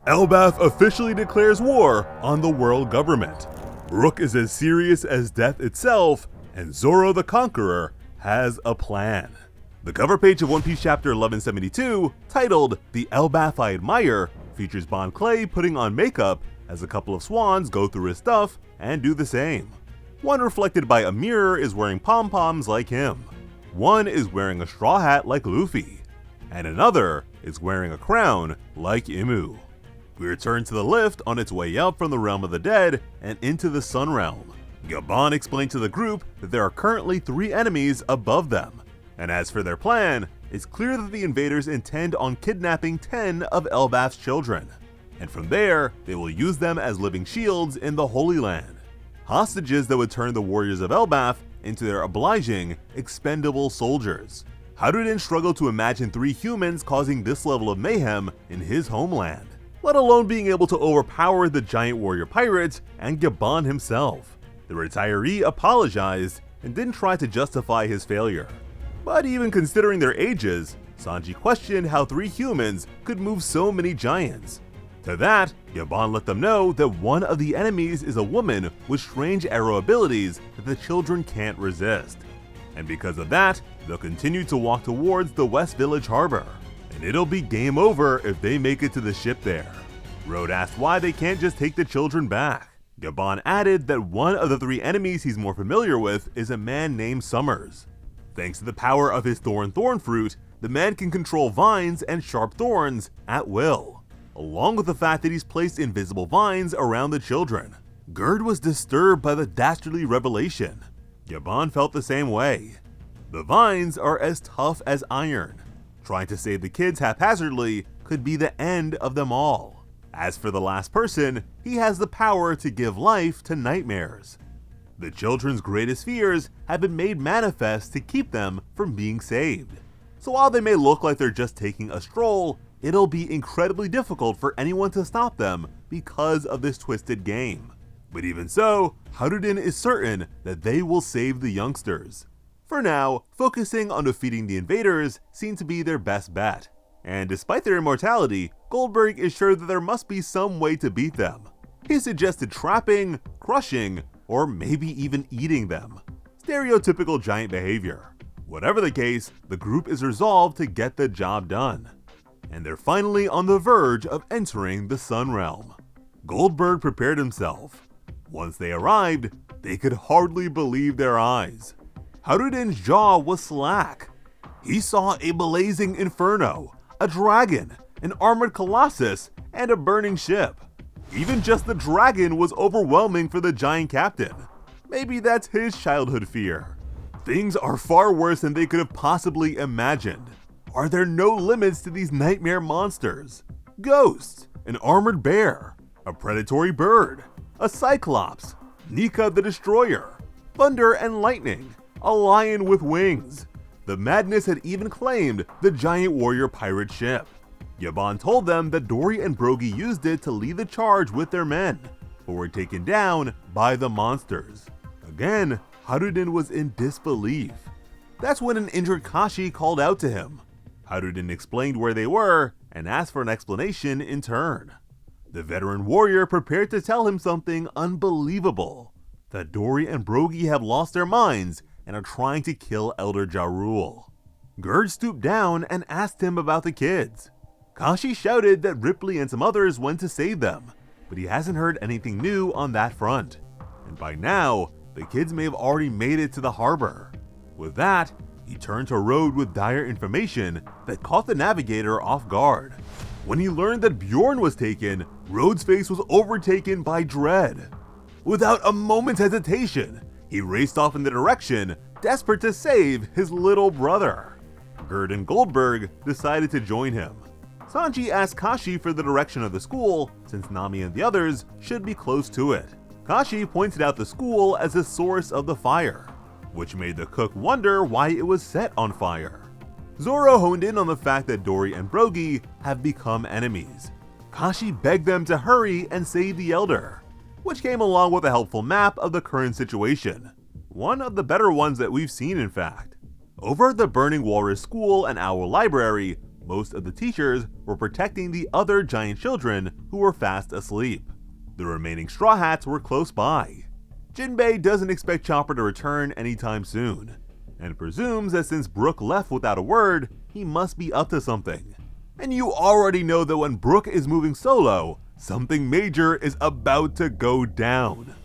Elbaf officially declares war on the world government. Brook is as serious as death itself, and Zoro the Conqueror has a plan. The cover page of One Piece chapter 1172, titled The Elbaf I Admire, features Bon Clay putting on makeup as a couple of swans go through his stuff and do the same. One reflected by a mirror is wearing pom-poms like him. One is wearing a straw hat like Luffy. And another is wearing a crown like Imu. We return to the lift on its way out from the realm of the dead and into the Sun Realm. Gabon explained to the group that there are currently 3 enemies above them. And as for their plan, it's clear that the invaders intend on kidnapping 10 of Elbaf's children. And from there, they will use them as living shields in the Holy Land. Hostages that would turn the warriors of Elbaf into their obliging, expendable soldiers. Haruden struggled to imagine 3 humans causing this level of mayhem in his homeland, let alone being able to overpower the giant warrior pirates and Gabon himself. The retiree apologized and didn't try to justify his failure. But even considering their ages, Sanji questioned how 3 humans could move so many giants. To that, Gabon let them know that one of the enemies is a woman with strange arrow abilities that the children can't resist. And because of that, they'll continue to walk towards the West Village Harbor, and it'll be game over if they make it to the ship there. Road asked why they can't just take the children back. Gabon added that one of the 3 enemies he's more familiar with is a man named Summers. Thanks to the power of his thorn fruit, the man can control vines and sharp thorns at will, along with the fact that he's placed invisible vines around the children. Gerd was disturbed by the dastardly revelation. Gabon felt the same way. The vines are as tough as iron. Trying to save the kids haphazardly could be the end of them all. As for the last person, he has the power to give life to nightmares. The children's greatest fears have been made manifest to keep them from being saved. So while they may look like they're just taking a stroll, it'll be incredibly difficult for anyone to stop them because of this twisted game. But even so, Haruden is certain that they will save the youngsters. For now, focusing on defeating the invaders seems to be their best bet. And despite their immortality, Goldberg is sure that there must be some way to beat them. He suggested trapping, crushing, or maybe even eating them. Stereotypical giant behavior. Whatever the case, the group is resolved to get the job done. And they're finally on the verge of entering the Sun Realm. Goldberg prepared himself. Once they arrived, they could hardly believe their eyes. Haruden's jaw was slack. He saw a blazing inferno, a dragon, an armored colossus, and a burning ship. Even just the dragon was overwhelming for the giant captain. Maybe that's his childhood fear. Things are far worse than they could have possibly imagined. Are there no limits to these nightmare monsters? Ghosts, an armored bear, a predatory bird, a cyclops, Nika the Destroyer, thunder and lightning, a lion with wings. The madness had even claimed the giant warrior pirate ship. Gabon told them that Dory and Brogy used it to lead the charge with their men, but were taken down by the monsters. Again, Haruden was in disbelief. That's when an injured Kashi called out to him. Haruden explained where they were and asked for an explanation in turn. The veteran warrior prepared to tell him something unbelievable, that Dory and Brogy have lost their minds and are trying to kill Elder Ja Rule. Gerd stooped down and asked him about the kids. Kashi shouted that Ripley and some others went to save them, but he hasn't heard anything new on that front. And by now, the kids may have already made it to the harbor. With that, he turned to Road with dire information that caught the navigator off guard. When he learned that Bjorn was taken, Road's face was overtaken by dread. Without a moment's hesitation, he raced off in the direction, desperate to save his little brother. Gerd and Goldberg decided to join him. Sanji asked Kashi for the direction of the school, since Nami and the others should be close to it. Kashi pointed out the school as the source of the fire, which made the cook wonder why it was set on fire. Zoro honed in on the fact that Dory and Brogy have become enemies. Kashi begged them to hurry and save the Elder, which came along with a helpful map of the current situation. One of the better ones that we've seen, in fact. Over at the Burning Walrus School and Owl Library, most of the teachers were protecting the other giant children who were fast asleep. The remaining Straw Hats were close by. Jinbei doesn't expect Chopper to return anytime soon, and presumes that since Brook left without a word, he must be up to something. And you already know that when Brook is moving solo, something major is about to go down.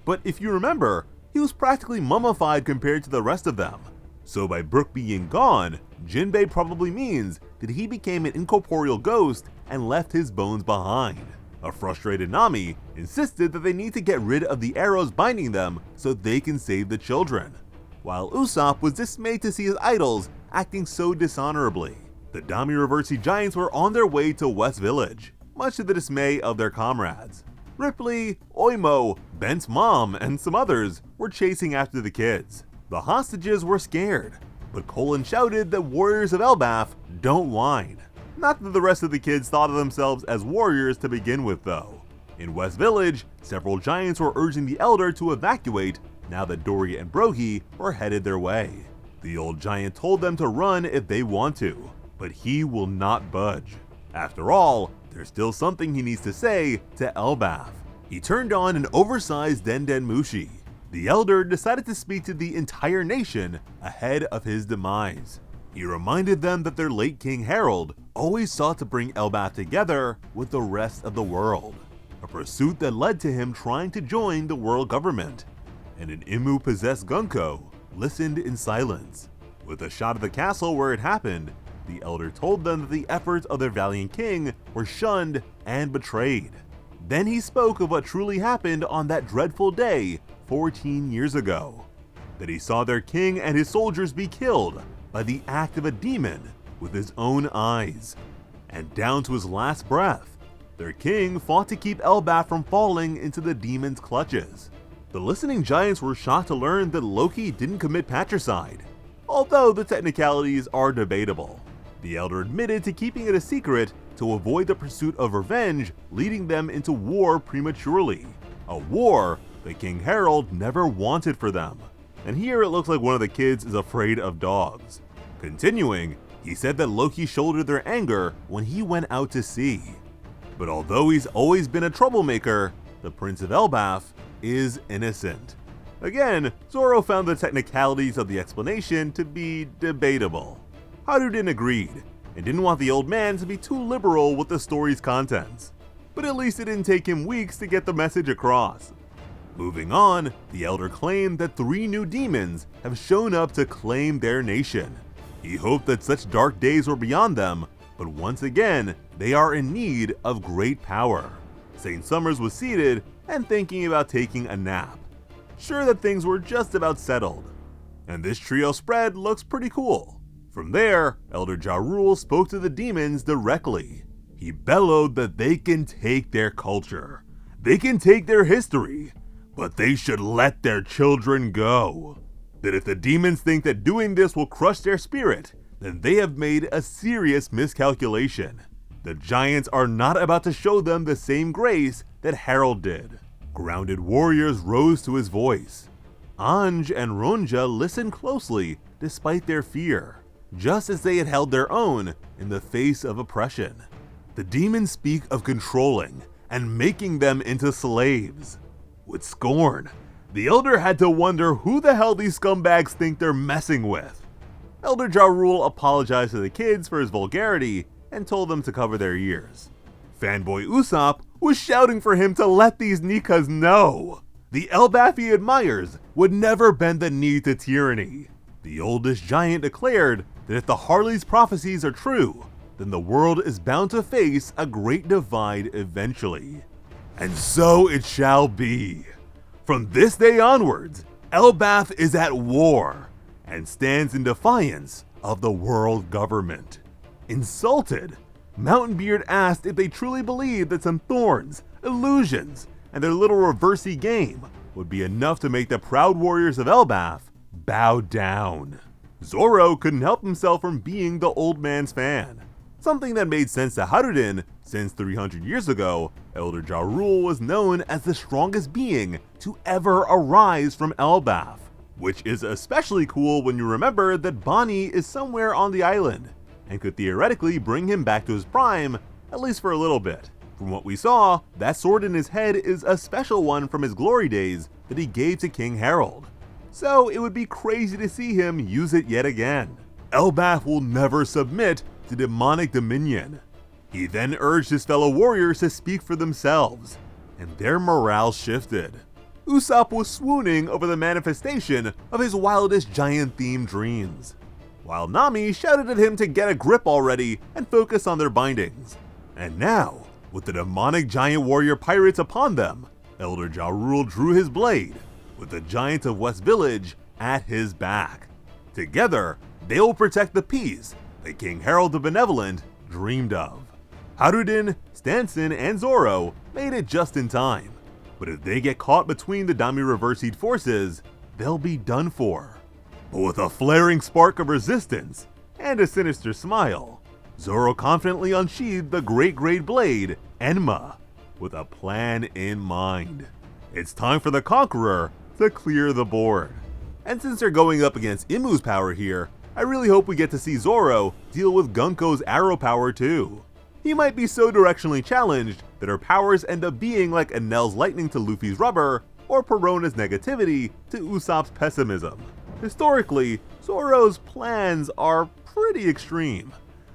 But if you remember, he was practically mummified compared to the rest of them. So by Brook being gone, Jinbei probably means that he became an incorporeal ghost and left his bones behind. A frustrated Nami insisted that they need to get rid of the arrows binding them so they can save the children, while Usopp was dismayed to see his idols acting so dishonorably. The Dami Reversi Giants were on their way to West Village, much to the dismay of their comrades. Ripley, Oimo, Bent's mom, and some others were chasing after the kids. The hostages were scared, but Colin shouted that warriors of Elbaf don't whine. Not that the rest of the kids thought of themselves as warriors to begin with though. In West Village, several giants were urging the Elder to evacuate now that Dory and Brogy were headed their way. The old giant told them to run if they want to, but he will not budge. After all, there's still something he needs to say to Elbaf. He turned on an oversized Den Mushi. The Elder decided to speak to the entire nation ahead of his demise. He reminded them that their late King Harold always sought to bring Elbaf together with the rest of the world, a pursuit that led to him trying to join the world government. And an Imu-possessed Gunko listened in silence. With a shot of the castle where it happened, the Elder told them that the efforts of their valiant king were shunned and betrayed. Then he spoke of what truly happened on that dreadful day 14 years ago, that he saw their king and his soldiers be killed by the act of a demon with his own eyes. And down to his last breath, their king fought to keep Elbaf from falling into the demon's clutches. The listening giants were shocked to learn that Loki didn't commit patricide, although the technicalities are debatable. The Elder admitted to keeping it a secret to avoid the pursuit of revenge leading them into war prematurely, a war that King Harold never wanted for them. And here it looks like one of the kids is afraid of dogs. Continuing, he said that Loki shouldered their anger when he went out to sea. But although he's always been a troublemaker, the Prince of Elbaf is innocent. Again, Zoro found the technicalities of the explanation to be debatable. Haruden agreed, and didn't want the old man to be too liberal with the story's contents. But at least it didn't take him weeks to get the message across. Moving on, the Elder claimed that 3 new demons have shown up to claim their nation. He hoped that such dark days were beyond them, but once again, they are in need of great power. St. Summers was seated and thinking about taking a nap, sure that things were just about settled. And this trio spread looks pretty cool. From there, Elder Ja Rule spoke to the demons directly. He bellowed that they can take their culture, they can take their history, but they should let their children go. That if the demons think that doing this will crush their spirit, then they have made a serious miscalculation. The giants are not about to show them the same grace that Harold did. Grounded warriors rose to his voice. Anj and Ronja listened closely despite their fear, just as they had held their own in the face of oppression. The demons speak of controlling and making them into slaves. With scorn, the Elder had to wonder who the hell these scumbags think they're messing with. Elder Ja Rule apologized to the kids for his vulgarity and told them to cover their ears. Fanboy Usopp was shouting for him to let these Nikas know. The Elbaf he admires would never bend the knee to tyranny. The oldest giant declared that if the Harley's prophecies are true, then the world is bound to face a great divide eventually. And so it shall be. From this day onwards, Elbaf is at war and stands in defiance of the world government. Insulted, Mountainbeard asked if they truly believed that some thorns, illusions, and their little reversey game would be enough to make the proud warriors of Elbaf bow down. Zoro couldn't help himself from being the old man's fan, something that made sense to Haruden since 300 years ago, Elder Ja Rule was known as the strongest being to ever arise from Elbaf, which is especially cool when you remember that Bonnie is somewhere on the island, and could theoretically bring him back to his prime, at least for a little bit. From what we saw, that sword in his head is a special one from his glory days that he gave to King Harold. So it would be crazy to see him use it yet again. Elbaf will never submit to demonic dominion. He then urged his fellow warriors to speak for themselves, and their morale shifted. Usopp was swooning over the manifestation of his wildest giant-themed dreams, while Nami shouted at him to get a grip already and focus on their bindings. And now, with the demonic giant warrior pirates upon them, Elder Ja Rule drew his blade, with the giants of West Village at his back. Together, they will protect the peace that King Harold the Benevolent dreamed of. Haruden, Stanson, and Zoro made it just in time, but if they get caught between the Dami Reverseed forces, they'll be done for. But with a flaring spark of resistance and a sinister smile, Zoro confidently unsheathed the Great Great Blade, Enma, with a plan in mind. It's time for the Conqueror to clear the board. And since they're going up against Imu's power here, I really hope we get to see Zoro deal with Gunko's arrow power too. He might be so directionally challenged that her powers end up being like Enel's lightning to Luffy's rubber, or Perona's negativity to Usopp's pessimism. Historically, Zoro's plans are pretty extreme.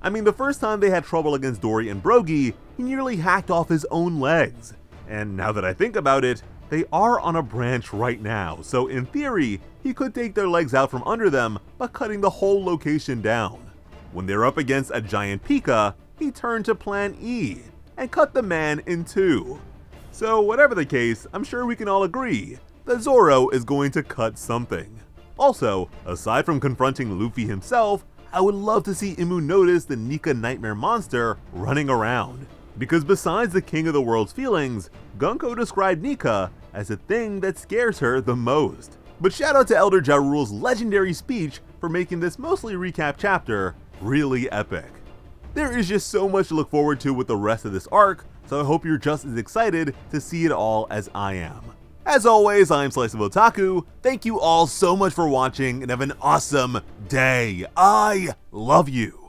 I mean, the first time they had trouble against Dory and Brogy, he nearly hacked off his own legs. And now that I think about it, they are on a branch right now, so in theory, he could take their legs out from under them by cutting the whole location down. When they're up against a giant Pika, he turned to Plan E and cut the man in two. So whatever the case, I'm sure we can all agree that Zoro is going to cut something. Also, aside from confronting Luffy himself, I would love to see Imu notice the Nika Nightmare monster running around. Because besides the king of the world's feelings, Gunko described Nika as the thing that scares her the most. But shout out to Elder Ja Rule's legendary speech for making this mostly recap chapter really epic. There is just so much to look forward to with the rest of this arc, so I hope you're just as excited to see it all as I am. As always, I'm Slice of Otaku. Thank you all so much for watching and have an awesome day. I love you.